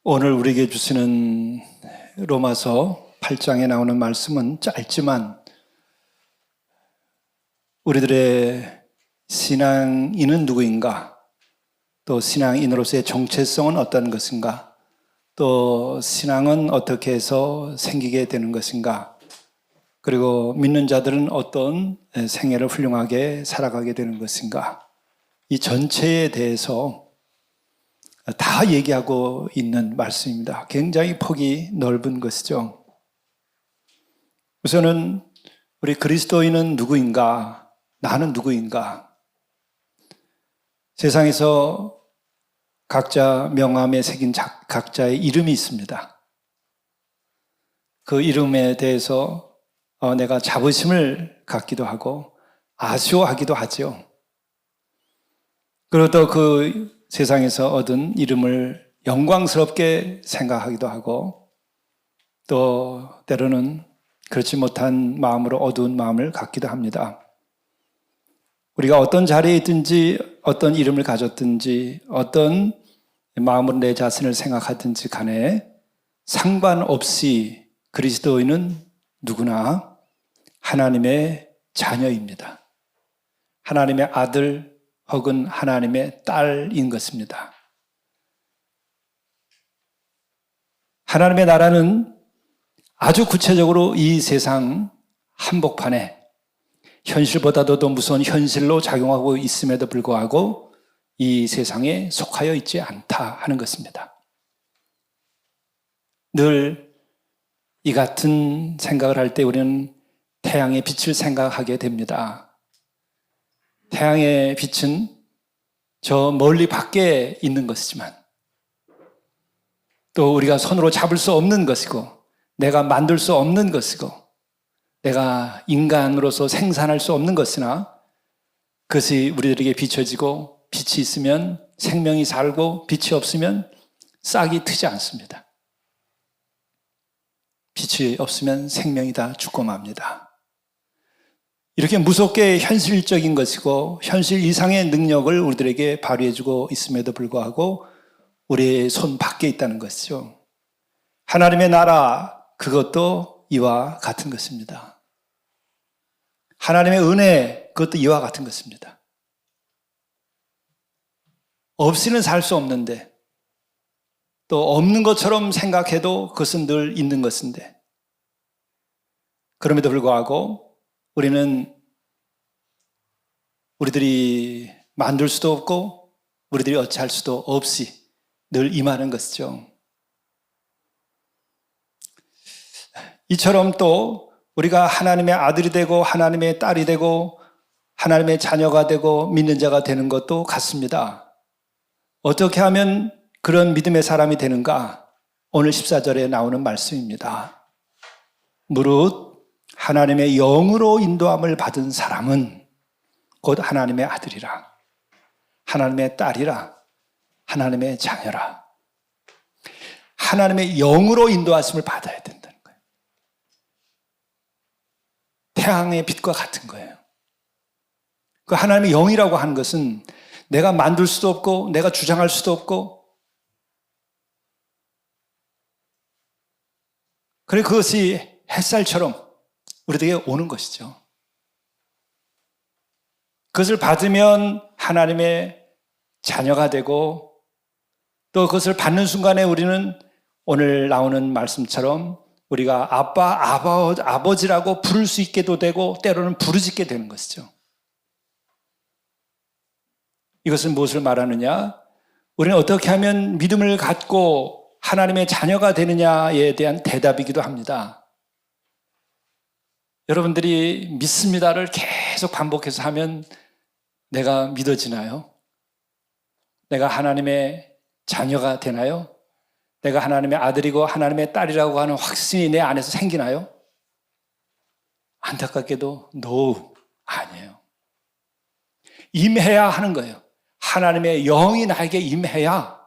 오늘 우리에게 주시는 로마서 8장에 나오는 말씀은 짧지만 우리들의 신앙인은 누구인가, 또 신앙인으로서의 정체성은 어떤 것인가, 또 신앙은 어떻게 해서 생기게 되는 것인가, 그리고 믿는 자들은 어떤 생애를 훌륭하게 살아가게 되는 것인가, 이 전체에 대해서 다 얘기하고 있는 말씀입니다. 굉장히 폭이 넓은 것이죠. 우선은 우리 그리스도인은 누구인가? 나는 누구인가? 세상에서 각자 명함에 새긴 각자의 이름이 있습니다. 그 이름에 대해서 내가 자부심을 갖기도 하고 아쉬워하기도 하죠. 그리고 또 그 세상에서 얻은 이름을 영광스럽게 생각하기도 하고, 또 때로는 그렇지 못한 마음으로 어두운 마음을 갖기도 합니다. 우리가 어떤 자리에 있든지, 어떤 이름을 가졌든지, 어떤 마음으로 내 자신을 생각하든지 간에 상관없이 그리스도인은 누구나 하나님의 자녀입니다. 하나님의 아들 혹은 하나님의 딸인 것입니다. 하나님의 나라는 아주 구체적으로 이 세상 한복판에 현실보다도 더 무서운 현실로 작용하고 있음에도 불구하고 이 세상에 속하여 있지 않다 하는 것입니다. 늘 이 같은 생각을 할 때 우리는 태양의 빛을 생각하게 됩니다. 태양의 빛은 저 멀리 밖에 있는 것이지만 또 우리가 손으로 잡을 수 없는 것이고 내가 만들 수 없는 것이고 내가 인간으로서 생산할 수 없는 것이나 그것이 우리들에게 비춰지고 빛이 있으면 생명이 살고 빛이 없으면 싹이 트지 않습니다. 빛이 없으면 생명이 다 죽고 맙니다. 이렇게 무섭게 현실적인 것이고 현실 이상의 능력을 우리들에게 발휘해주고 있음에도 불구하고 우리의 손 밖에 있다는 것이죠. 하나님의 나라, 그것도 이와 같은 것입니다. 하나님의 은혜, 그것도 이와 같은 것입니다. 없이는 살 수 없는데, 또 없는 것처럼 생각해도 그것은 늘 있는 것인데, 그럼에도 불구하고 우리들이 만들 수도 없고 우리들이 어찌할 수도 없이 늘 임하는 것이죠. 이처럼 또 우리가 하나님의 아들이 되고 하나님의 딸이 되고 하나님의 자녀가 되고 믿는 자가 되는 것도 같습니다. 어떻게 하면 그런 믿음의 사람이 되는가? 오늘 14절에 나오는 말씀입니다. 무릇 하나님의 영으로 인도함을 받은 사람은 곧 하나님의 아들이라, 하나님의 딸이라, 하나님의 자녀라. 하나님의 영으로 인도하심을 받아야 된다는 거예요. 태양의 빛과 같은 거예요. 그 하나님의 영이라고 하는 것은 내가 만들 수도 없고 내가 주장할 수도 없고, 그래 그것이 햇살처럼 우리에게 오는 것이죠. 그것을 받으면 하나님의 자녀가 되고, 또 그것을 받는 순간에 우리는 오늘 나오는 말씀처럼 우리가 아버지라고 부를 수 있게도 되고 때로는 부르짖게 되는 것이죠. 이것은 무엇을 말하느냐? 우리는 어떻게 하면 믿음을 갖고 하나님의 자녀가 되느냐에 대한 대답이기도 합니다. 여러분들이 믿습니다를 계속 반복해서 하면 내가 믿어지나요? 내가 하나님의 자녀가 되나요? 내가 하나님의 아들이고 하나님의 딸이라고 하는 확신이 내 안에서 생기나요? 안타깝게도 no, 아니에요. 임해야 하는 거예요. 하나님의 영이 나에게 임해야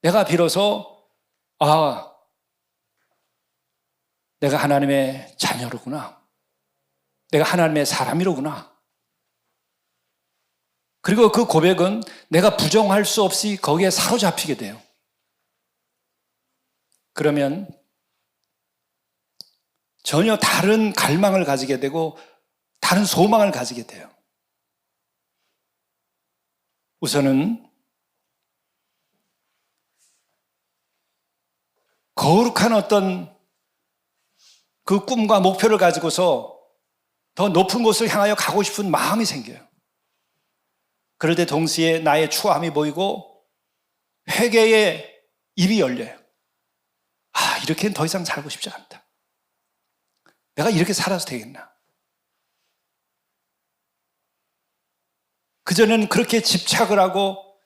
내가 비로소 내가 하나님의 자녀로구나, 내가 하나님의 사람이로구나. 그리고 그 고백은 내가 부정할 수 없이 거기에 사로잡히게 돼요. 그러면 전혀 다른 갈망을 가지게 되고 다른 소망을 가지게 돼요. 우선은 거룩한 어떤 그 꿈과 목표를 가지고서 더 높은 곳을 향하여 가고 싶은 마음이 생겨요. 그럴 때 동시에 나의 추함이 보이고 회개의 입이 열려요. 아, 이렇게는 더 이상 살고 싶지 않다. 내가 이렇게 살아도 되겠나? 그전에는 그렇게 집착을 하고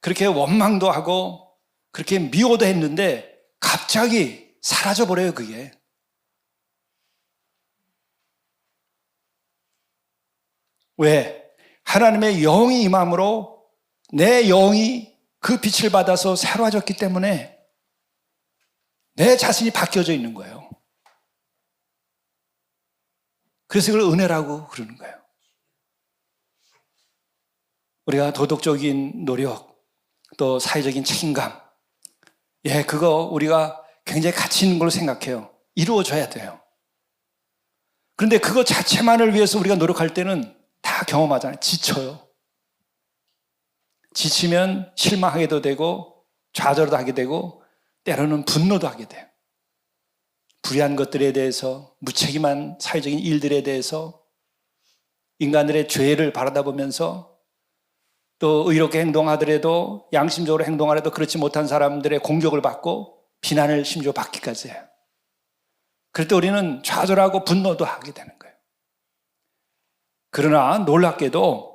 그렇게 원망도 하고 그렇게 미워도 했는데 갑자기 사라져버려요, 그게. 왜? 하나님의 영이 임함으로 내 영이 그 빛을 받아서 새로워졌기 때문에 내 자신이 바뀌어져 있는 거예요. 그래서 이걸 은혜라고 그러는 거예요. 우리가 도덕적인 노력, 또 사회적인 책임감, 그거 우리가 굉장히 가치 있는 걸로 생각해요. 이루어져야 돼요. 그런데 그거 자체만을 위해서 우리가 노력할 때는 다 경험하잖아요. 지쳐요. 지치면 실망하게도 되고 좌절도 하게 되고 때로는 분노도 하게 돼요. 불의한 것들에 대해서, 무책임한 사회적인 일들에 대해서, 인간들의 죄를 바라다 보면서 또 의롭게 행동하더라도, 양심적으로 행동하더라도 그렇지 못한 사람들의 공격을 받고 비난을 심지어 받기까지 해요. 그럴 때 우리는 좌절하고 분노도 하게 되는 거예요. 그러나 놀랍게도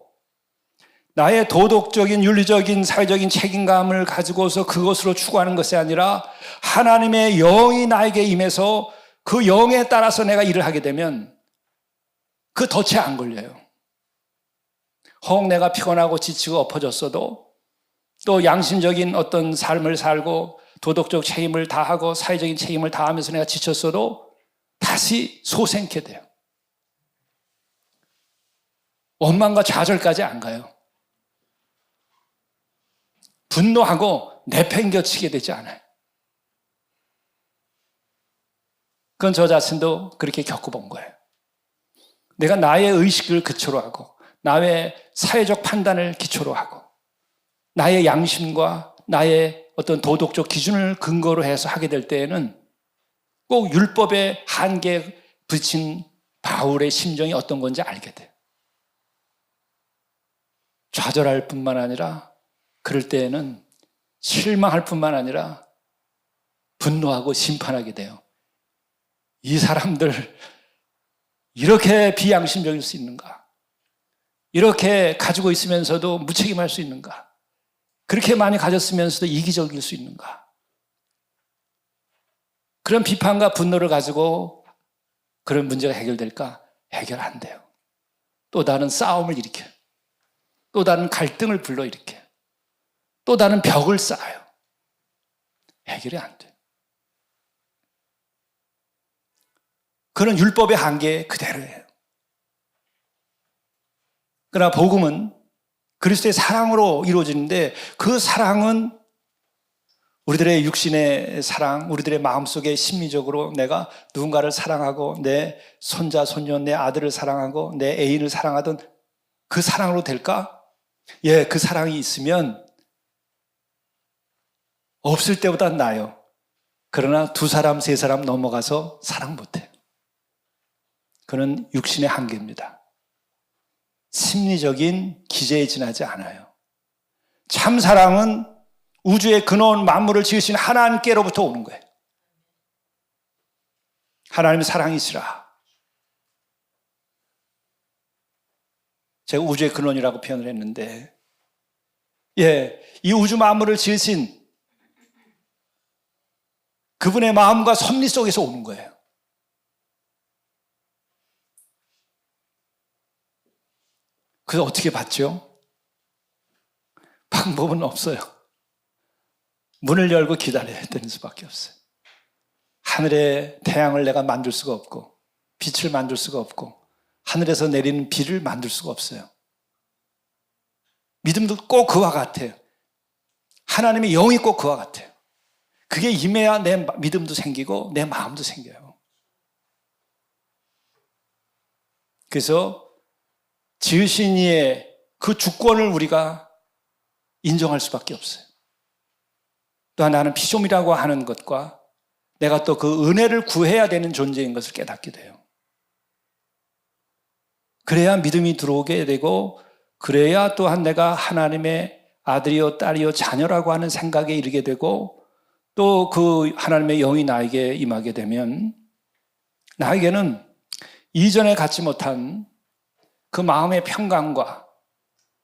나의 도덕적인, 윤리적인, 사회적인 책임감을 가지고서 그것으로 추구하는 것이 아니라 하나님의 영이 나에게 임해서 그 영에 따라서 내가 일을 하게 되면 그 덫에 안 걸려요. 혹 내가 피곤하고 지치고 엎어졌어도 또 양심적인 어떤 삶을 살고 도덕적 책임을 다하고 사회적인 책임을 다하면서 내가 지쳤어도 다시 솟행케 돼요. 원망과 좌절까지 안 가요. 분노하고 내팽겨치게 되지 않아요. 그건 저 자신도 그렇게 겪어본 거예요. 내가 나의 의식을 기초로 하고 나의 사회적 판단을 기초로 하고 나의 양심과 나의 어떤 도덕적 기준을 근거로 해서 하게 될 때에는 꼭 율법의 한계에 부딪힌 바울의 심정이 어떤 건지 알게 돼요. 좌절할 뿐만 아니라 그럴 때에는 실망할 뿐만 아니라 분노하고 심판하게 돼요. 이 사람들 이렇게 비양심적일 수 있는가? 이렇게 가지고 있으면서도 무책임할 수 있는가? 그렇게 많이 가졌으면서도 이기적일 수 있는가? 그런 비판과 분노를 가지고 그런 문제가 해결될까? 해결 안 돼요. 또 다른 싸움을 일으켜요. 또 다른 갈등을 불러일으켜요. 또 다른 벽을 쌓아요. 해결이 안 돼요. 그런 율법의 한계 그대로예요. 그러나 복음은 그리스도의 사랑으로 이루어지는데 그 사랑은 우리들의 육신의 사랑, 우리들의 마음속에 심리적으로 내가 누군가를 사랑하고 내 손자, 손녀, 내 아들을 사랑하고 내 애인을 사랑하던 그 사랑으로 될까? 그 사랑이 있으면 없을 때보다 나아요. 그러나 2사람, 3사람 넘어가서 사랑 못해요. 그는 육신의 한계입니다. 심리적인 기제에 지나지 않아요. 참 사랑은 우주의 근원 만물을 지으신 하나님께로부터 오는 거예요. 하나님의 사랑이시라. 제가 우주의 근원이라고 표현을 했는데 이 우주 만물을 지으신 그분의 마음과 섭리 속에서 오는 거예요. 그래서 어떻게 받죠? 방법은 없어요. 문을 열고 기다려야 되는 수밖에 없어요. 하늘의 태양을 내가 만들 수가 없고 빛을 만들 수가 없고 하늘에서 내리는 비를 만들 수가 없어요. 믿음도 꼭 그와 같아요. 하나님의 영이 꼭 그와 같아요. 그게 임해야 내 믿음도 생기고 내 마음도 생겨요. 그래서 지으신 이의 그 주권을 우리가 인정할 수밖에 없어요. 또한 나는 피조물이라고 하는 것과 내가 또 그 은혜를 구해야 되는 존재인 것을 깨닫게 돼요. 그래야 믿음이 들어오게 되고, 그래야 또한 내가 하나님의 아들이요 딸이요 자녀라고 하는 생각에 이르게 되고, 또 그 하나님의 영이 나에게 임하게 되면 나에게는 이전에 갖지 못한 그 마음의 평강과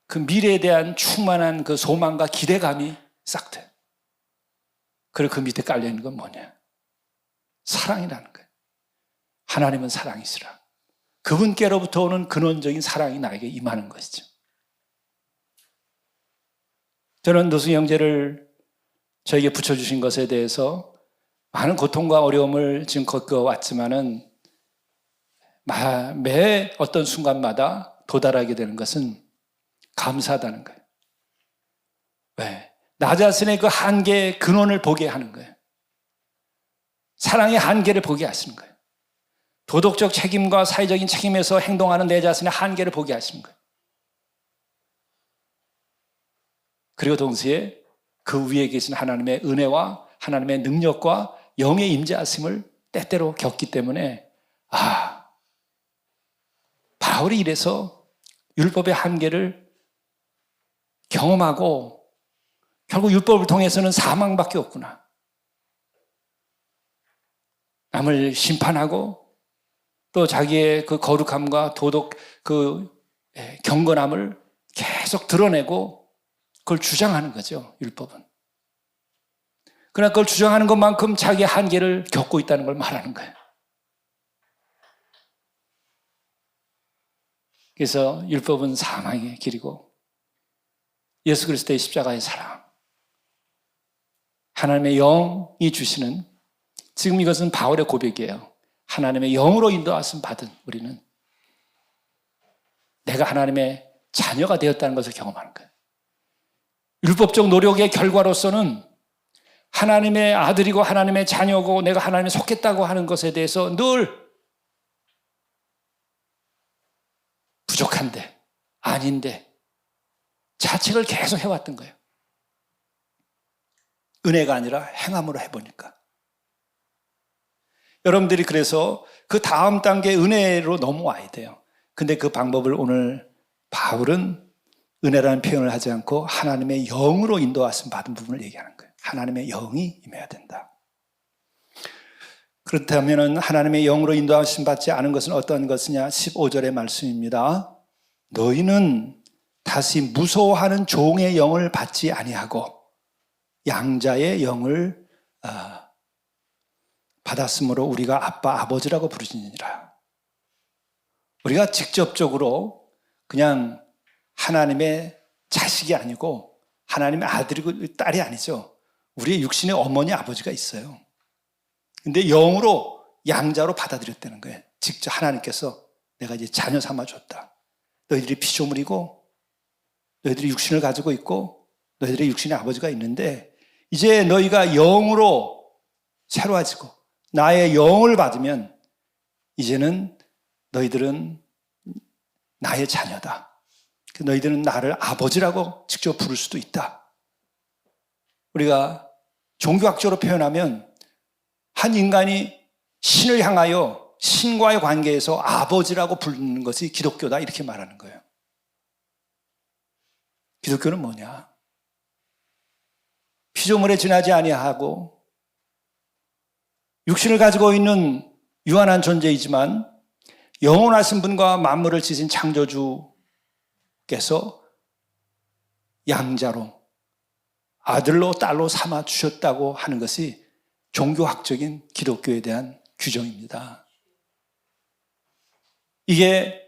그 미래에 대한 충만한 그 소망과 기대감이 싹 돼. 그리고 그 밑에 깔려있는 건 뭐냐? 사랑이라는 거예요. 하나님은 사랑이시라. 그분께로부터 오는 근원적인 사랑이 나에게 임하는 것이죠. 저는 노승 형제를 저에게 붙여주신 것에 대해서 많은 고통과 어려움을 지금 겪어왔지만은 매 어떤 순간마다 도달하게 되는 것은 감사하다는 거예요. 왜? 나 자신의 그 한계의 근원을 보게 하는 거예요. 사랑의 한계를 보게 하시는 거예요. 도덕적 책임과 사회적인 책임에서 행동하는 내 자신의 한계를 보게 하시는 거예요. 그리고 동시에 그 위에 계신 하나님의 은혜와 하나님의 능력과 영의 임재하심을 때때로 겪기 때문에 바울이 이래서 율법의 한계를 경험하고 결국 율법을 통해서는 사망밖에 없구나. 남을 심판하고 또 자기의 그 거룩함과 도덕 그 경건함을 계속 드러내고 그걸 주장하는 거죠, 율법은. 그러나 그걸 주장하는 것만큼 자기의 한계를 겪고 있다는 걸 말하는 거예요. 그래서 율법은 사망의 길이고 예수 그리스도의 십자가의 사랑, 하나님의 영이 주시는, 지금 이것은 바울의 고백이에요. 하나님의 영으로 인도하심 받은 우리는 내가 하나님의 자녀가 되었다는 것을 경험하는 거예요. 율법적 노력의 결과로서는 하나님의 아들이고 하나님의 자녀고 내가 하나님에 속했다고 하는 것에 대해서 늘 부족한데, 아닌데 자책을 계속 해왔던 거예요. 은혜가 아니라 행함으로 해보니까. 여러분들이 그래서 그 다음 단계 은혜로 넘어와야 돼요. 근데 그 방법을 오늘 바울은 은혜라는 표현을 하지 않고 하나님의 영으로 인도하심 받은 부분을 얘기하는 거예요. 하나님의 영이 임해야 된다. 그렇다면 하나님의 영으로 인도하심 받지 않은 것은 어떤 것이냐? 15절의 말씀입니다. 너희는 다시 무서워하는 종의 영을 받지 아니하고 양자의 영을 받았으므로 우리가 아빠 아버지라고 부르시니라. 우리가 직접적으로 그냥 하나님의 자식이 아니고 하나님의 아들이고 딸이 아니죠. 우리의 육신의 어머니 아버지가 있어요. 근데 영으로 양자로 받아들였다는 거예요. 직접 하나님께서 내가 이제 자녀 삼아줬다. 너희들이 피조물이고 너희들이 육신을 가지고 있고 너희들의 육신의 아버지가 있는데 이제 너희가 영으로 새로워지고 나의 영을 받으면 이제는 너희들은 나의 자녀다. 너희들은 나를 아버지라고 직접 부를 수도 있다. 우리가 종교학적으로 표현하면 한 인간이 신을 향하여 신과의 관계에서 아버지라고 부르는 것이 기독교다 이렇게 말하는 거예요. 기독교는 뭐냐? 피조물에 지나지 아니하고 육신을 가지고 있는 유한한 존재이지만 영원하신 분과 만물을 지신 창조주께서 양자로 아들로 딸로 삼아 주셨다고 하는 것이 종교학적인 기독교에 대한 규정입니다. 이게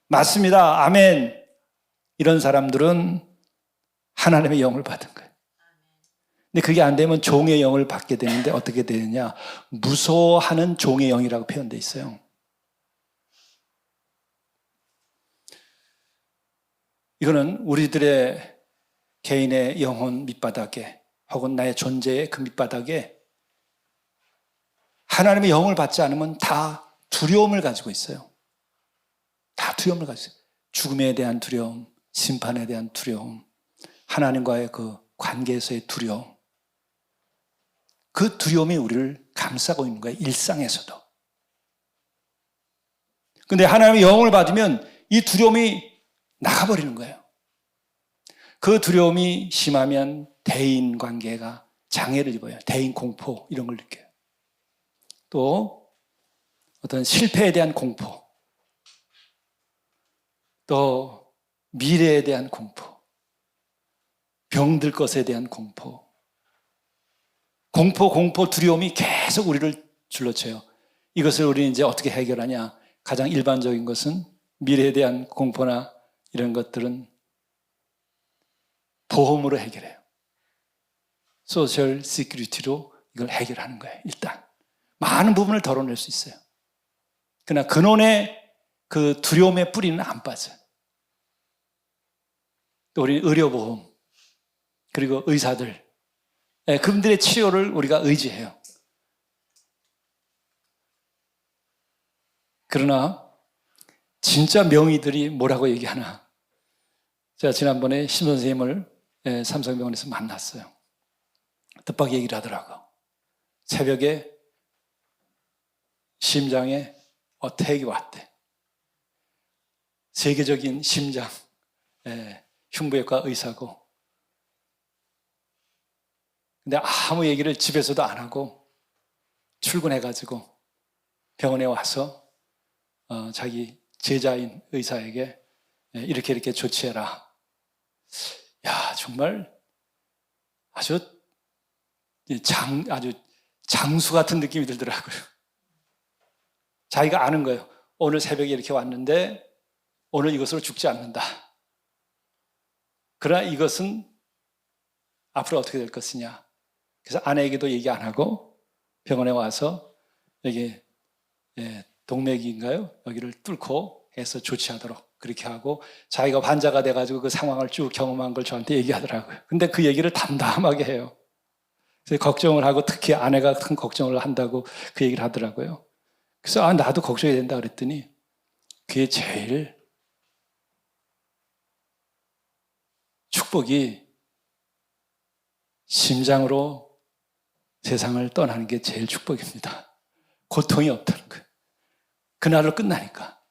맞습니다. 아멘. 이런 사람들은 하나님의 영을 받은 거예요. 근데 그게 안 되면 종의 영을 받게 되는데 어떻게 되느냐? 무서워하는 종의 영이라고 표현되어 있어요. 이거는 우리들의 개인의 영혼 밑바닥에 혹은 나의 존재의 그 밑바닥에 하나님의 영을 받지 않으면 다 두려움을 가지고 있어요. 다 두려움을 가지고 있어요. 죽음에 대한 두려움, 심판에 대한 두려움, 하나님과의 그 관계에서의 두려움. 그 두려움이 우리를 감싸고 있는 거예요. 일상에서도. 근데 하나님의 영을 받으면 이 두려움이 나가버리는 거예요. 그 두려움이 심하면 대인 관계가 장애를 입어요. 대인 공포 이런 걸 느껴요. 또 어떤 실패에 대한 공포, 또 미래에 대한 공포, 병들 것에 대한 공포, 두려움이 계속 우리를 둘러쳐요. 이것을 우리는 이제 어떻게 해결하냐? 가장 일반적인 것은 미래에 대한 공포나 이런 것들은 보험으로 해결해요. 소셜 시큐리티로 이걸 해결하는 거예요. 일단 많은 부분을 덜어낼 수 있어요. 그러나 근원의 그 두려움의 뿌리는 안 빠져요. 또 우리 의료보험, 그리고 의사들, 그분들의 치료를 우리가 의지해요. 그러나 진짜 명의들이 뭐라고 얘기하나? 제가 지난번에 심 선생님을 삼성병원에서 만났어요. 뜻밖의 얘기를 하더라고요. 새벽에 심장에 어택이 왔대. 세계적인 심장 흉부외과 의사고, 근데 아무 얘기를 집에서도 안 하고 출근해가지고 병원에 와서 자기 제자인 의사에게 이렇게 조치해라. 야, 정말 아주 장수 같은 느낌이 들더라고요. 자기가 아는 거예요. 오늘 새벽에 이렇게 왔는데 오늘 이것으로 죽지 않는다. 그러나 이것은 앞으로 어떻게 될 것이냐. 그래서 아내에게도 얘기 안 하고 병원에 와서 여기 동맥인가요? 여기를 뚫고 해서 조치하도록 그렇게 하고, 자기가 환자가 돼가지고 그 상황을 쭉 경험한 걸 저한테 얘기하더라고요. 근데 그 얘기를 담담하게 해요. 그래서 걱정을 하고, 특히 아내가 큰 걱정을 한다고 그 얘기를 하더라고요. 그래서 나도 걱정이 된다 그랬더니 그게 제일 축복이 심장으로 세상을 떠나는 게 제일 축복입니다. 고통이 없다는 거예요. 그날로 끝나니까.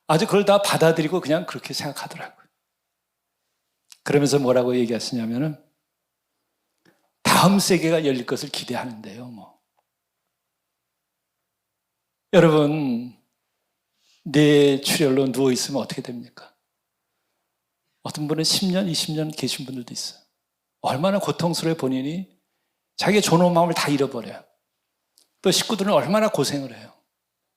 아주 그걸 다 받아들이고 그냥 그렇게 생각하더라고요. 그러면서 뭐라고 얘기하시냐면은 다음 세계가 열릴 것을 기대하는데요. 여러분, 뇌출혈로 누워있으면 어떻게 됩니까? 어떤 분은 10년, 20년 계신 분들도 있어요. 얼마나 고통스러워 본인이 자기의 존엄 마음을 다 잃어버려요. 또 식구들은 얼마나 고생을 해요.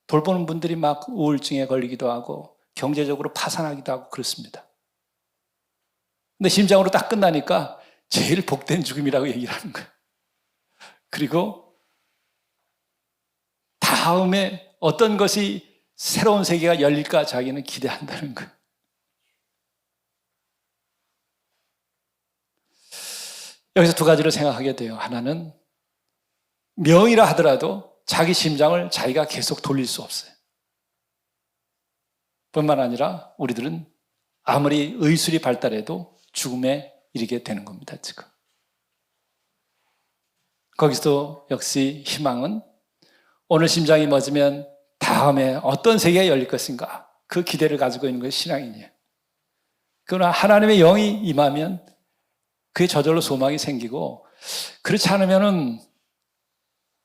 돌보는 분들이 막 우울증에 걸리기도 하고 경제적으로 파산하기도 하고 그렇습니다. 근데 심장으로 딱 끝나니까 제일 복된 죽음이라고 얘기를 하는 거예요. 그리고 다음에 어떤 것이 새로운 세계가 열릴까 자기는 기대한다는 거예요. 여기서 두 가지로 생각하게 돼요. 하나는 명의라 하더라도 자기 심장을 자기가 계속 돌릴 수 없어요. 뿐만 아니라 우리들은 아무리 의술이 발달해도 죽음에 이르게 되는 겁니다, 지금. 거기서 역시 희망은 오늘 심장이 멎으면 다음에 어떤 세계가 열릴 것인가, 그 기대를 가지고 있는 것이 신앙이에요. 그러나 하나님의 영이 임하면 그게 저절로 소망이 생기고, 그렇지 않으면은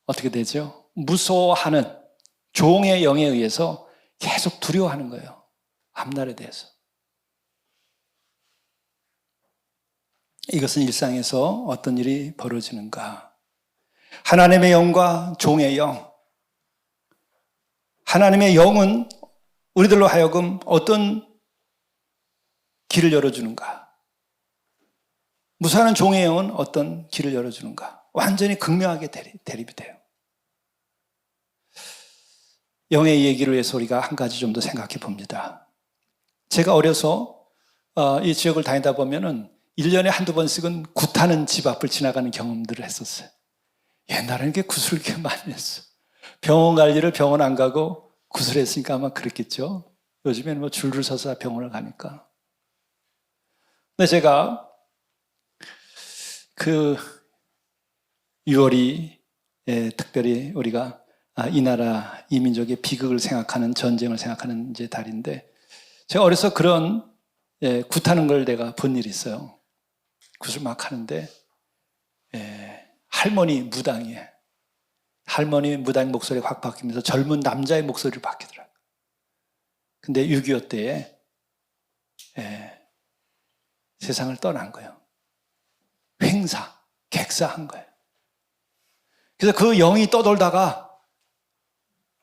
어떻게 되죠? 무서워하는 종의 영에 의해서 계속 두려워하는 거예요. 앞날에 대해서. 이것은 일상에서 어떤 일이 벌어지는가? 하나님의 영과 종의 영. 하나님의 영은 우리들로 하여금 어떤 길을 열어주는가? 무사하는 종의 영은 어떤 길을 열어주는가? 완전히 극명하게 대립이 돼요. 영의 얘기를 위해서 우리가 한 가지 좀 더 생각해 봅니다. 제가 어려서 이 지역을 다니다 보면은 1년에 한두 번씩은 굿하는 집 앞을 지나가는 경험들을 했었어요. 옛날에는 굿을 이렇게 많이 했어요. 병원 갈 일을 병원 안 가고 구슬했으니까 아마 그랬겠죠. 요즘에는 뭐 줄을 서서 병원을 가니까. 근데 제가 그 6월이 특별히 우리가 이 나라 이 민족의 비극을 생각하는, 전쟁을 생각하는 이제 달인데, 제가 어려서 그런 굿하는 걸 내가 본 일이 있어요. 굿을 막 하는데 할머니 무당이에요. 할머니 무당 목소리가 확 바뀌면서 젊은 남자의 목소리를 바뀌더라고요. 근데 6.25 때에 세상을 떠난 거예요. 객사한 거예요. 그래서 그 영이 떠돌다가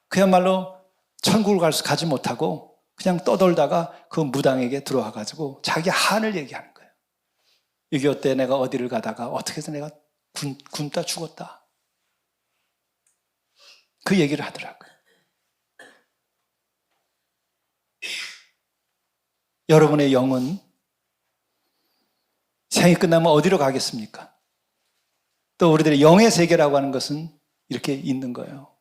그야말로 천국을 가지 못하고 그냥 떠돌다가 그 무당에게 들어와가지고 자기 한을 얘기하는 거예요. 6.25 때 내가 어디를 가다가 어떻게 해서 내가 굶다 죽었다. 그 얘기를 하더라고요. 여러분의 영은 생이 끝나면 어디로 가겠습니까? 또 우리들의 영의 세계라고 하는 것은 이렇게 있는 거예요.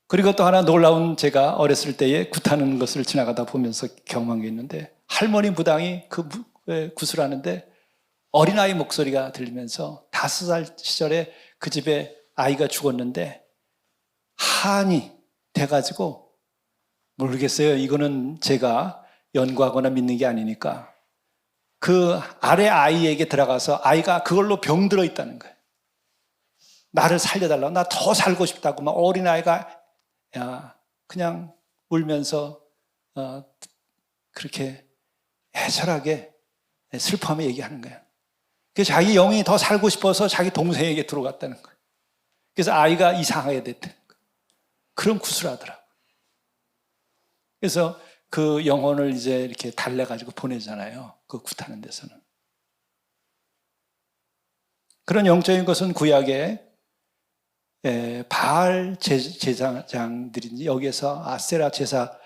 그리고 또 하나 놀라운, 제가 어렸을 때에 굿하는 것을 지나가다 보면서 경험한 게 있는데, 할머니 무당이 그 굿을 하는데 어린아이 목소리가 들리면서 5살 시절에 그 집에 아이가 죽었는데 한이 돼가지고, 모르겠어요. 이거는 제가 연구하거나 믿는 게 아니니까, 그 아래 아이에게 들어가서 아이가 그걸로 병들어 있다는 거예요. 나를 살려달라고, 나 더 살고 싶다고 막 어린아이가 그냥 울면서 그렇게 애절하게 슬퍼하며 얘기하는 거예요. 그래서 자기 영이 더 살고 싶어서 자기 동생에게 들어갔다는 거예요. 그래서 아이가 이상하게 됐다는 거예요. 그런 구슬하더라고요. 그래서 그 영혼을 이제 이렇게 달래가지고 보내잖아요. 그 굿하는 데서는. 그런 영적인 것은 구약에 바알 제사장들인지 여기에서 아세라 제사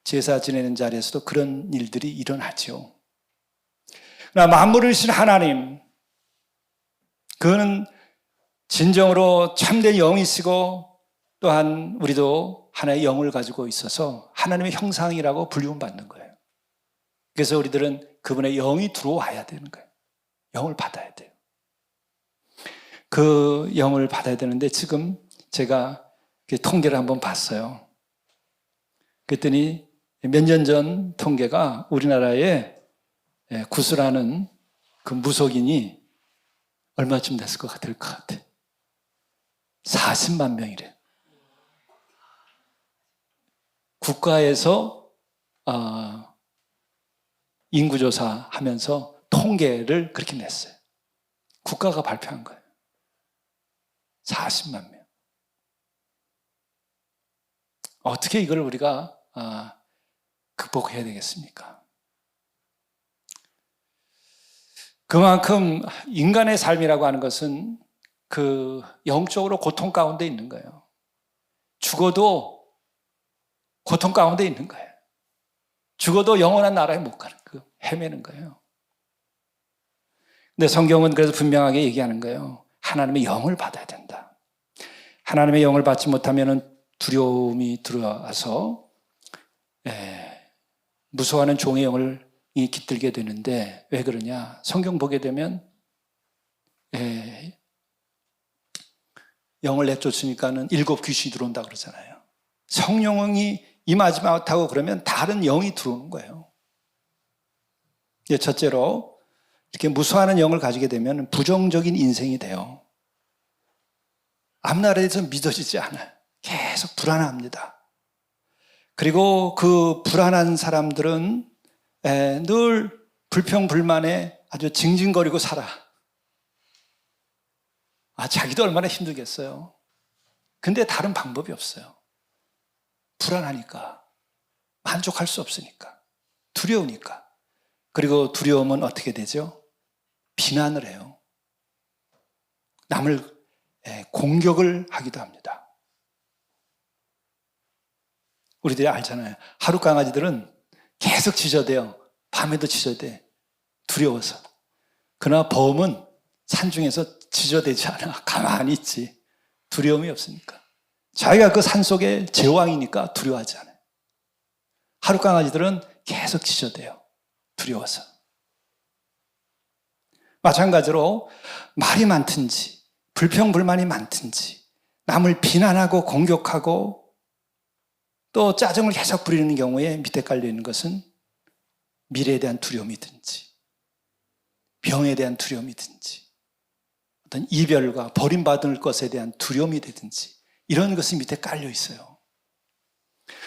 제사 지내는 자리에서도 그런 일들이 일어나죠. 그러나 만물을 신 하나님, 그는 진정으로 참된 영이시고 또한 우리도 하나의 영을 가지고 있어서 하나님의 형상이라고 불림받는 거예요. 그래서 우리들은 그분의 영이 들어와야 되는 거예요. 영을 받아야 돼요. 그 영을 받아야 되는데, 지금 제가 통계를 한번 봤어요. 그랬더니 몇 년 전 통계가 우리나라에 구슬하는 그 무속인이 얼마쯤 됐을 것 같아? 40만 명이래요. 국가에서 인구조사 하면서 통계를 그렇게 냈어요. 국가가 발표한 거예요. 40만 명. 어떻게 이걸 우리가 극복해야 되겠습니까? 그만큼 인간의 삶이라고 하는 것은 그 영적으로 고통 가운데 있는 거예요. 죽어도 고통 가운데 있는 거예요. 죽어도 영원한 나라에 못 가는, 헤매는 거예요. 근데 성경은 그래서 분명하게 얘기하는 거예요. 하나님의 영을 받아야 된다. 하나님의 영을 받지 못하면 두려움이 들어와서 무서워하는 종의 영을 깃들게 되는데, 왜 그러냐? 성경 보게 되면 영을 내쫓으니까는 7 귀신이 들어온다 그러잖아요. 성령이 임하지 못하고 그러면 다른 영이 들어오는 거예요. 첫째로, 이렇게 무서워하는 영을 가지게 되면 부정적인 인생이 돼요. 앞날에 대해서 믿어지지 않아요. 계속 불안합니다. 그리고 그 불안한 사람들은 늘 불평불만에 아주 징징거리고 살아. 자기도 얼마나 힘들겠어요. 근데 다른 방법이 없어요. 불안하니까, 만족할 수 없으니까, 두려우니까. 그리고 두려움은 어떻게 되죠? 비난을 해요. 남을 공격을 하기도 합니다. 우리들이 알잖아요. 하루 강아지들은 계속 짖어대요. 밤에도 짖어대. 두려워서. 그러나 범은 산중에서 지저대지 않아. 가만히 있지. 두려움이 없으니까. 자기가 그 산속의 제왕이니까 두려워하지 않아요. 하루 강아지들은 계속 지저대요. 두려워서. 마찬가지로 말이 많든지 불평불만이 많든지 남을 비난하고 공격하고 또 짜증을 계속 부리는 경우에 밑에 깔려있는 것은 미래에 대한 두려움이든지 병에 대한 두려움이든지 어떤 이별과 버림받을 것에 대한 두려움이 되든지 이런 것이 밑에 깔려 있어요.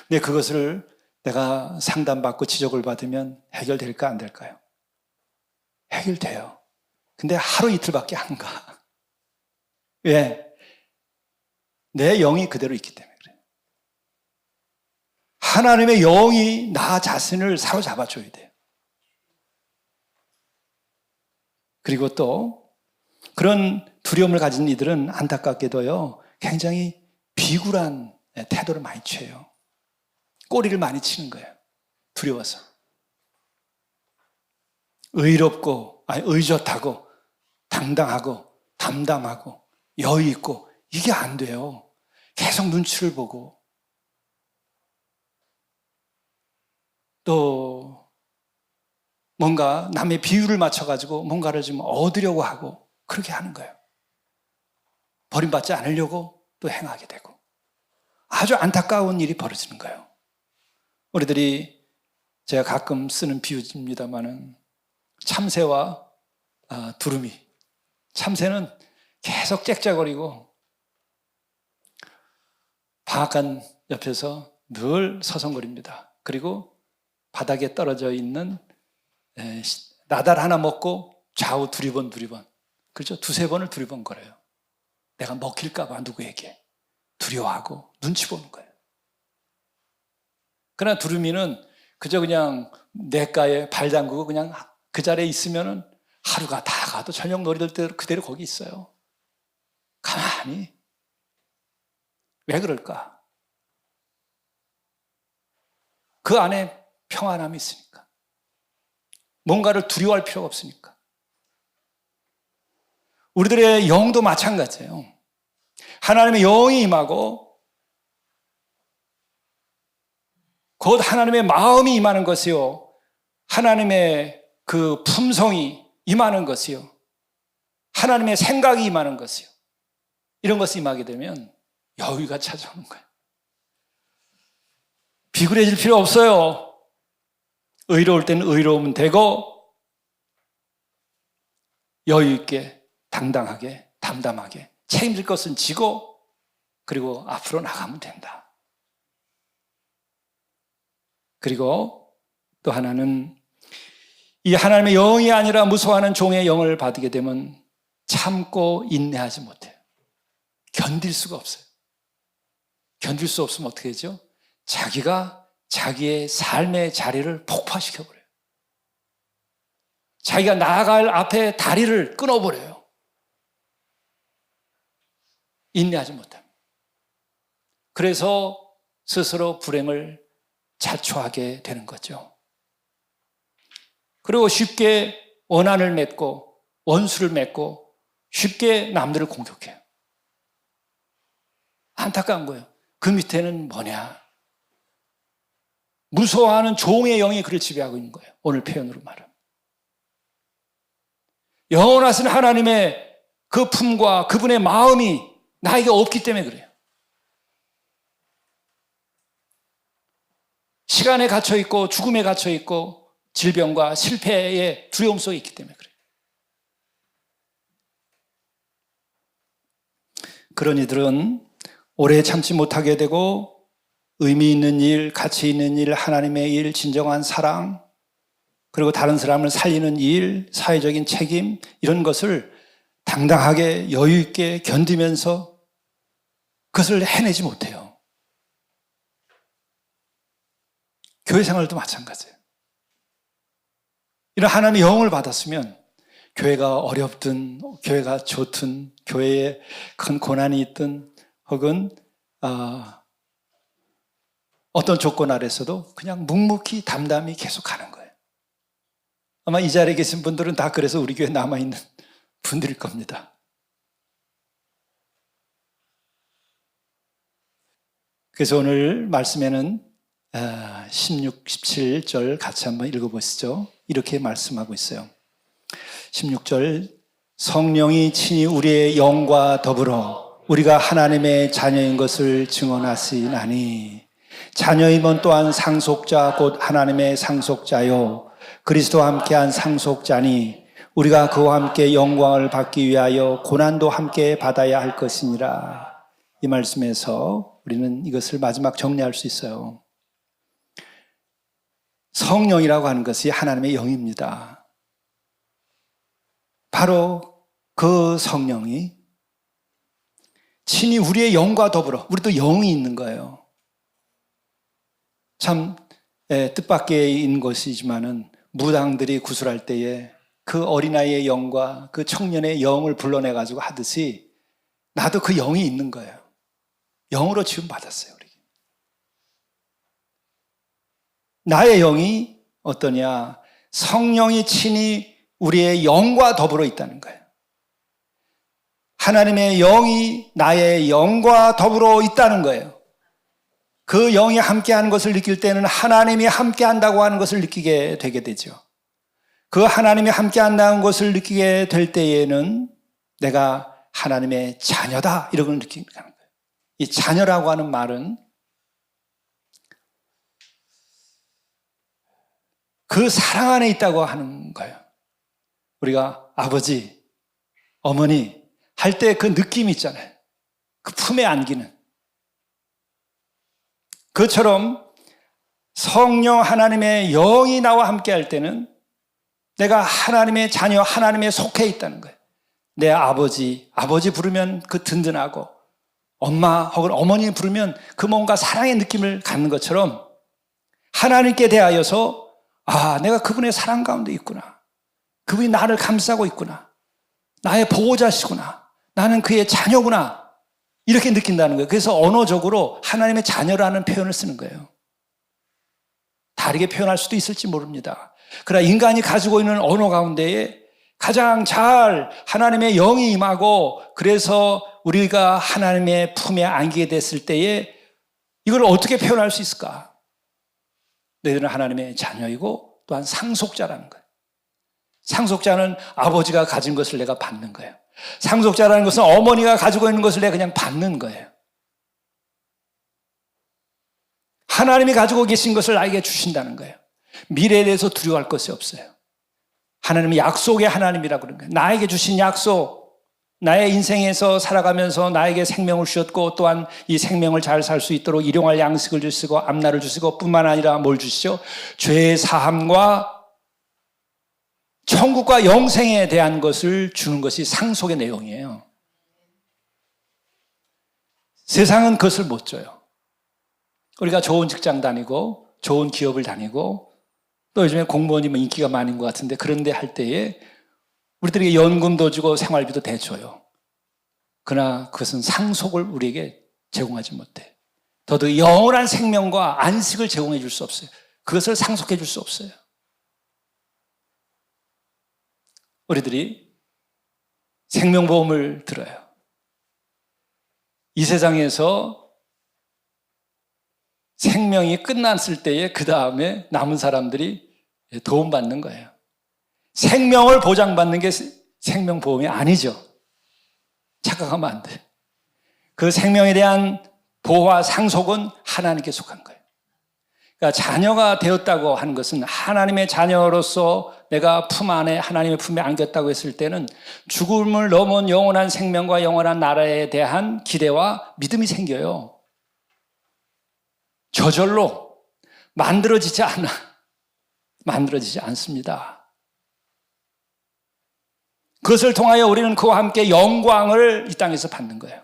근데 그것을 내가 상담받고 지적을 받으면 해결될까 안 될까요? 해결돼요. 근데 하루 이틀밖에 안 가. 왜? 내 영이 그대로 있기 때문에 그래요. 하나님의 영이 나 자신을 사로잡아줘야 돼요. 그리고 또 그런 두려움을 가진 이들은 안타깝게도요, 굉장히 비굴한 태도를 많이 취해요. 꼬리를 많이 치는 거예요. 두려워서. 의젓하고 당당하고 담담하고 여유 있고 이게 안 돼요. 계속 눈치를 보고 또 뭔가 남의 비율을 맞춰가지고 뭔가를 좀 얻으려고 하고 그렇게 하는 거예요. 버림받지 않으려고 또 행하게 되고 아주 안타까운 일이 벌어지는 거예요. 우리들이 제가 가끔 쓰는 비유입니다마는 참새와 두루미. 참새는 계속 짹짹거리고 방앗간 옆에서 늘 서성거립니다. 그리고 바닥에 떨어져 있는 나달 하나 먹고 좌우 두리번 그렇죠? 두세 번을 두리번거려요. 내가 먹힐까 봐 누구에게 두려워하고 눈치 보는 거예요. 그러나 두루미는 그저 그냥 냇가에 발 담그고 그냥 그 자리에 있으면은 하루가 다 가도 저녁 놀이들 때 그대로 거기 있어요. 가만히. 왜 그럴까? 그 안에 평안함이 있으니까. 뭔가를 두려워할 필요가 없으니까. 우리들의 영도 마찬가지예요. 하나님의 영이 임하고 곧 하나님의 마음이 임하는 것이요. 하나님의 그 품성이 임하는 것이요. 하나님의 생각이 임하는 것이요. 이런 것이 임하게 되면 여유가 찾아오는 거예요. 비굴해질 필요 없어요. 의로울 때는 의로우면 되고 여유 있게 당당하게 담담하게 책임질 것은 지고 그리고 앞으로 나가면 된다. 그리고 또 하나는 이 하나님의 영이 아니라 무서워하는 종의 영을 받게 되면 참고 인내하지 못해요. 견딜 수가 없어요. 견딜 수 없으면 어떻게 되죠? 자기가 자기의 삶의 자리를 폭파시켜버려요. 자기가 나아갈 앞에 다리를 끊어버려요. 인내하지 못합니다. 그래서 스스로 불행을 자초하게 되는 거죠. 그리고 쉽게 원한을 맺고 원수를 맺고 쉽게 남들을 공격해요. 안타까운 거예요. 그 밑에는 뭐냐? 무서워하는 종의 영이 그를 지배하고 있는 거예요. 오늘 표현으로 말하면. 영원하신 하나님의 그 품과 그분의 마음이 나에게 없기 때문에 그래요. 시간에 갇혀있고 죽음에 갇혀있고 질병과 실패의 두려움 속에 있기 때문에 그래요. 그런 이들은 오래 참지 못하게 되고 의미 있는 일, 가치 있는 일, 하나님의 일, 진정한 사랑, 그리고 다른 사람을 살리는 일, 사회적인 책임 이런 것을 당당하게 여유 있게 견디면서 그것을 해내지 못해요. 교회 생활도 마찬가지예요. 이런 하나님의 영을 받았으면 교회가 어렵든 교회가 좋든 교회에 큰 고난이 있든 혹은 어떤 조건 아래서도 그냥 묵묵히 담담히 계속 가는 거예요. 아마 이 자리에 계신 분들은 다 그래서 우리 교회에 남아있는 분들일 겁니다. 그래서 오늘 말씀에는 16, 17절 같이 한번 읽어보시죠. 이렇게 말씀하고 있어요. 16절, 성령이 친히 우리의 영과 더불어 우리가 하나님의 자녀인 것을 증언하시나니 자녀임은 또한 상속자 곧 하나님의 상속자요 그리스도와 함께한 상속자니 우리가 그와 함께 영광을 받기 위하여 고난도 함께 받아야 할 것이니라. 이 말씀에서 우리는 이것을 마지막 정리할 수 있어요. 성령이라고 하는 것이 하나님의 영입니다. 바로 그 성령이 친히 우리의 영과 더불어, 우리도 영이 있는 거예요. 참 뜻밖인 것이지만은 무당들이 구술할 때에 그 어린아이의 영과 그 청년의 영을 불러내가지고 하듯이 나도 그 영이 있는 거예요. 영으로 지음받았어요, 우리. 나의 영이 어떠냐? 성령이 친히 우리의 영과 더불어 있다는 거예요. 하나님의 영이 나의 영과 더불어 있다는 거예요. 그 영이 함께하는 것을 느낄 때는 하나님이 함께한다고 하는 것을 느끼게 되게 되죠. 그 하나님이 함께한다는 것을 느끼게 될 때에는 내가 하나님의 자녀다 이런 걸 느끼는 거예요. 이 자녀라고 하는 말은 그 사랑 안에 있다고 하는 거예요. 우리가 아버지, 어머니 할 때 그 느낌이 있잖아요. 그 품에 안기는. 그처럼 성령 하나님의 영이 나와 함께 할 때는 내가 하나님의 자녀, 하나님의 속해 있다는 거예요. 내 아버지 부르면 그 든든하고 엄마 혹은 어머니 부르면 그 뭔가 사랑의 느낌을 갖는 것처럼 하나님께 대하여서 내가 그분의 사랑 가운데 있구나. 그분이 나를 감싸고 있구나. 나의 보호자시구나. 나는 그의 자녀구나. 이렇게 느낀다는 거예요. 그래서 언어적으로 하나님의 자녀라는 표현을 쓰는 거예요. 다르게 표현할 수도 있을지 모릅니다. 그러나 인간이 가지고 있는 언어 가운데에 가장 잘 하나님의 영이 임하고 그래서 우리가 하나님의 품에 안기게 됐을 때에 이걸 어떻게 표현할 수 있을까? 너희들은 하나님의 자녀이고 또한 상속자라는 거예요. 상속자는 아버지가 가진 것을 내가 받는 거예요. 상속자라는 것은 어머니가 가지고 있는 것을 내가 그냥 받는 거예요. 하나님이 가지고 계신 것을 나에게 주신다는 거예요. 미래에 대해서 두려워할 것이 없어요. 하나님은 약속의 하나님이라고 그러는 거예요. 나에게 주신 약속, 나의 인생에서 살아가면서 나에게 생명을 주셨고 또한 이 생명을 잘 살 수 있도록 일용할 양식을 주시고 앞날을 주시고 뿐만 아니라 뭘 주시죠? 죄의 사함과 천국과 영생에 대한 것을 주는 것이 상속의 내용이에요. 세상은 그것을 못 줘요. 우리가 좋은 직장 다니고 좋은 기업을 다니고 또 요즘에 공무원이면 인기가 많은 것 같은데 그런데 할 때에 우리들에게 연금도 주고 생활비도 대줘요. 그러나 그것은 상속을 우리에게 제공하지 못해. 더더 영원한 생명과 안식을 제공해 줄 수 없어요. 그것을 상속해 줄 수 없어요. 우리들이 생명보험을 들어요. 이 세상에서 생명이 끝났을 때에 그 다음에 남은 사람들이 도움받는 거예요. 생명을 보장받는 게 생명보험이 아니죠. 착각하면 안 돼. 그 생명에 대한 보호와 상속은 하나님께 속한 거예요. 그러니까 자녀가 되었다고 하는 것은 하나님의 자녀로서 내가 품 안에 하나님의 품에 안겼다고 했을 때는 죽음을 넘은 영원한 생명과 영원한 나라에 대한 기대와 믿음이 생겨요. 저절로 만들어지지 않습니다. 그것을 통하여 우리는 그와 함께 영광을 이 땅에서 받는 거예요.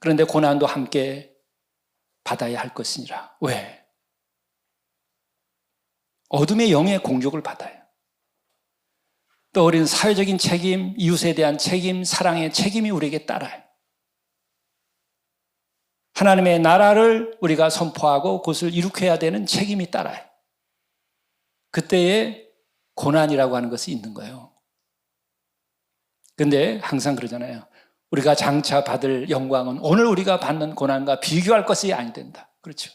그런데 고난도 함께 받아야 할 것이니라. 왜? 어둠의 영의 공격을 받아요. 또 우리는 사회적인 책임, 이웃에 대한 책임, 사랑의 책임이 우리에게 따라요. 하나님의 나라를 우리가 선포하고 그것을 이룩해야 되는 책임이 따라요. 그때에 고난이라고 하는 것이 있는 거예요. 근데 항상 그러잖아요. 우리가 장차 받을 영광은 오늘 우리가 받는 고난과 비교할 것이 아니 된다. 그렇죠.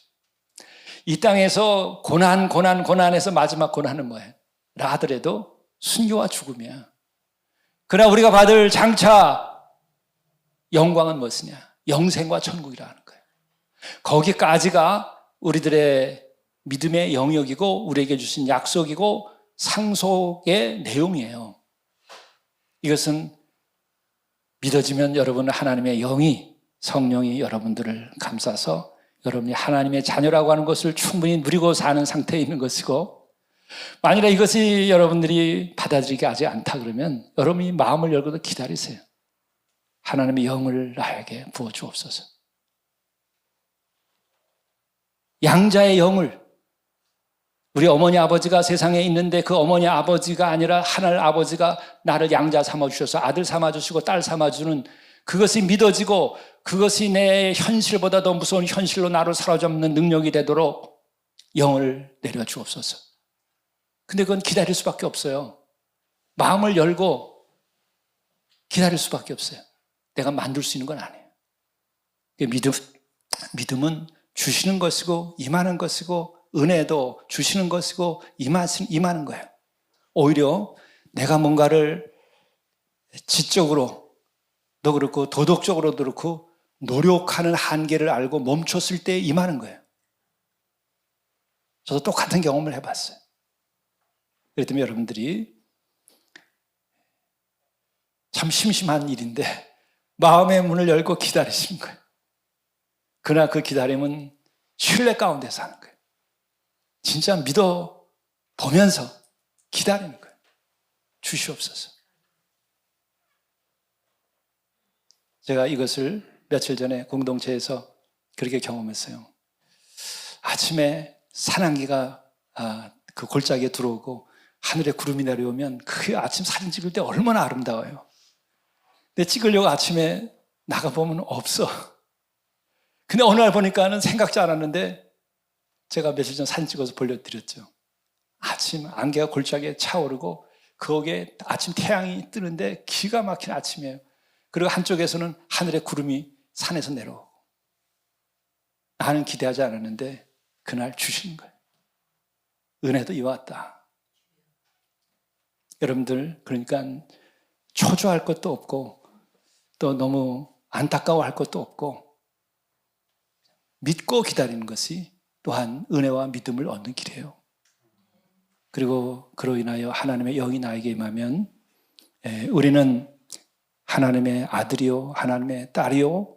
이 땅에서 고난에서 마지막 고난은 뭐예요? 라 하더라도 순교와 죽음이야. 그러나 우리가 받을 장차 영광은 무엇이냐? 영생과 천국이라는 거예요. 거기까지가 우리들의 믿음의 영역이고 우리에게 주신 약속이고 상속의 내용이에요. 이것은 믿어지면 여러분은 하나님의 영이, 성령이 여러분들을 감싸서 여러분이 하나님의 자녀라고 하는 것을 충분히 누리고 사는 상태에 있는 것이고, 만일에 이것이 여러분들이 받아들이기 하지 않다 그러면 여러분이 마음을 열고 기다리세요. 하나님의 영을 나에게 부어주옵소서. 양자의 영을, 우리 어머니 아버지가 세상에 있는데 그 어머니 아버지가 아니라 하늘 아버지가 나를 양자 삼아주셔서 아들 삼아주시고 딸 삼아주는 그것이 믿어지고 그것이 내 현실보다 더 무서운 현실로 나를 사로잡는 능력이 되도록 영을 내려주옵소서. 근데 그건 기다릴 수밖에 없어요. 마음을 열고 기다릴 수밖에 없어요. 내가 만들 수 있는 건 아니에요. 믿음은 주시는 것이고 임하는 것이고 은혜도 주시는 것이고 임하는 거예요. 오히려 내가 뭔가를 지적으로 도 그렇고 도덕적으로도 그렇고 노력하는 한계를 알고 멈췄을 때 임하는 거예요. 저도 똑같은 경험을 해봤어요. 그랬더니 여러분들이 참 심심한 일인데 마음의 문을 열고 기다리시는 거예요. 그러나 그 기다림은 신뢰 가운데서 하는 거예요. 진짜 믿어 보면서 기다리는 거예요. 주시옵소서. 제가 이것을 며칠 전에 공동체에서 그렇게 경험했어요. 아침에 산안기가 그 골짜기에 들어오고 하늘에 구름이 내려오면 그 아침 사진 찍을 때 얼마나 아름다워요. 근데 찍으려고 아침에 나가보면 없어. 근데 어느 날 보니까는 생각지 않았는데 제가 며칠 전 사진 찍어서 보여드렸죠. 아침 안개가 골짜기에 차오르고 거기에 아침 태양이 뜨는데 기가 막힌 아침이에요. 그리고 한쪽에서는 하늘에 구름이 산에서 내려오고. 나는 기대하지 않았는데 그날 주시는 거예요. 은혜도 이왔다. 여러분들 그러니까 초조할 것도 없고 또 너무 안타까워할 것도 없고 믿고 기다리는 것이 또한 은혜와 믿음을 얻는 길이에요. 그리고 그로 인하여 하나님의 영이 나에게 임하면 우리는 하나님의 아들이요 하나님의 딸이요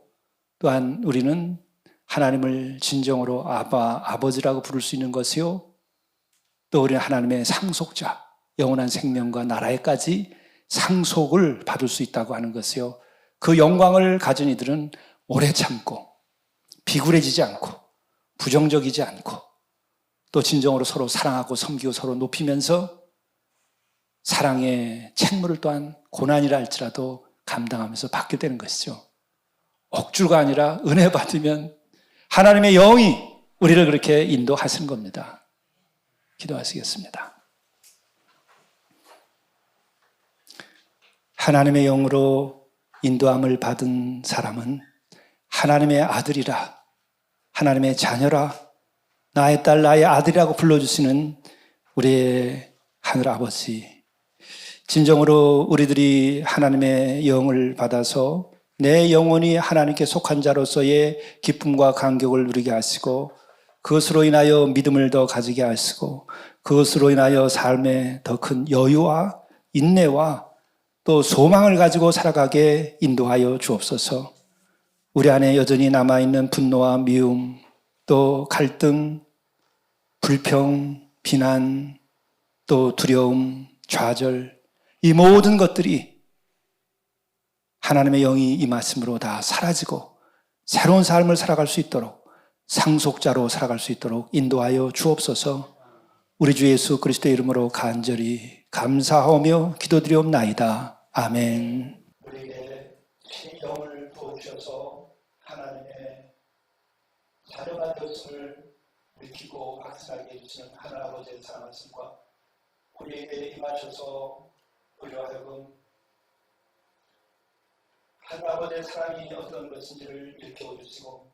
또한 우리는 하나님을 진정으로 아버지라고 부를 수 있는 것이요 또 우리는 하나님의 상속자 영원한 생명과 나라에까지 상속을 받을 수 있다고 하는 것이요 그 영광을 가진 이들은 오래 참고 비굴해지지 않고 부정적이지 않고 또 진정으로 서로 사랑하고 섬기고 서로 높이면서 사랑의 책무를 또한 고난이라 할지라도 감당하면서 받게 되는 것이죠. 억주가 아니라 은혜 받으면 하나님의 영이 우리를 그렇게 인도하시는 겁니다. 기도하시겠습니다. 하나님의 영으로 인도함을 받은 사람은 하나님의 아들이라 하나님의 자녀라 나의 딸 나의 아들이라고 불러주시는 우리의 하늘아버지 진정으로 우리들이 하나님의 영을 받아서 내 영혼이 하나님께 속한 자로서의 기쁨과 감격을 누리게 하시고 그것으로 인하여 믿음을 더 가지게 하시고 그것으로 인하여 삶에 더 큰 여유와 인내와 또 소망을 가지고 살아가게 인도하여 주옵소서. 우리 안에 여전히 남아있는 분노와 미움 또 갈등, 불평, 비난 또 두려움, 좌절 이 모든 것들이 하나님의 영이 임하심으로 다 사라지고 새로운 삶을 살아갈 수 있도록 상속자로 살아갈 수 있도록 인도하여 주옵소서. 우리 주 예수 그리스도의 이름으로 간절히 감사하며 기도드리옵나이다. 아멘. 우리에게 신영을 부어주셔서 하나님의 자녀가 되었음을 느끼고 확신하게 해주시는 하나님 아버지의 사랑하심과 우리에게 임하셔서 우리와 하여금 하나님 아버지의 사랑이 어떤 것인지를 일깨워 주시고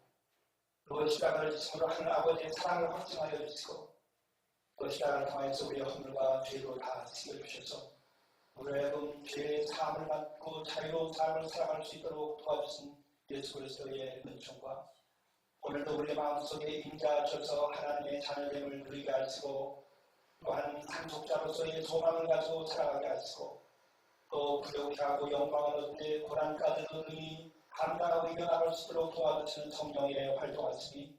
또 시간을 지침으로 하나님 아버지의 사랑을 확증하여 주시고 또 시간을 통해서 우리의 허물과 죄로 다 씻어주셔서 우리의 죄의 사함을 받고 자유로운 삶을 살아갈 수 있도록 도와주신 예수 그리스도의 은총과 오늘도 우리의 마음속에 임재하셔서 하나님의 자녀됨을 누리게 하시고 또한 상속자로서의 소망을 가지고 살아가게 하시고 또 부족하고 영광을 얻되 고난까지도 능히 감당하고 이겨나갈 수 있도록 도와주시는 성령의 활동하심이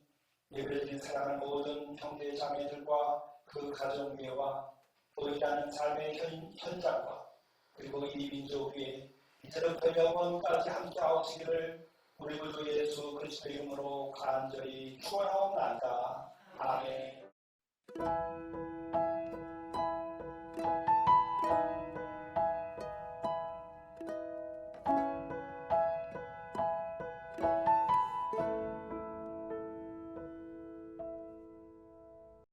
예배드린 사랑하는 모든 형제 자매들과 그 가정위와 또 일하는 삶의 현장과 그리고 이 민족 위에 이제부터 영원까지 함께 하시기를 우리 구주 예수 그리스도의 이름으로 간절히 축원하옵나이다.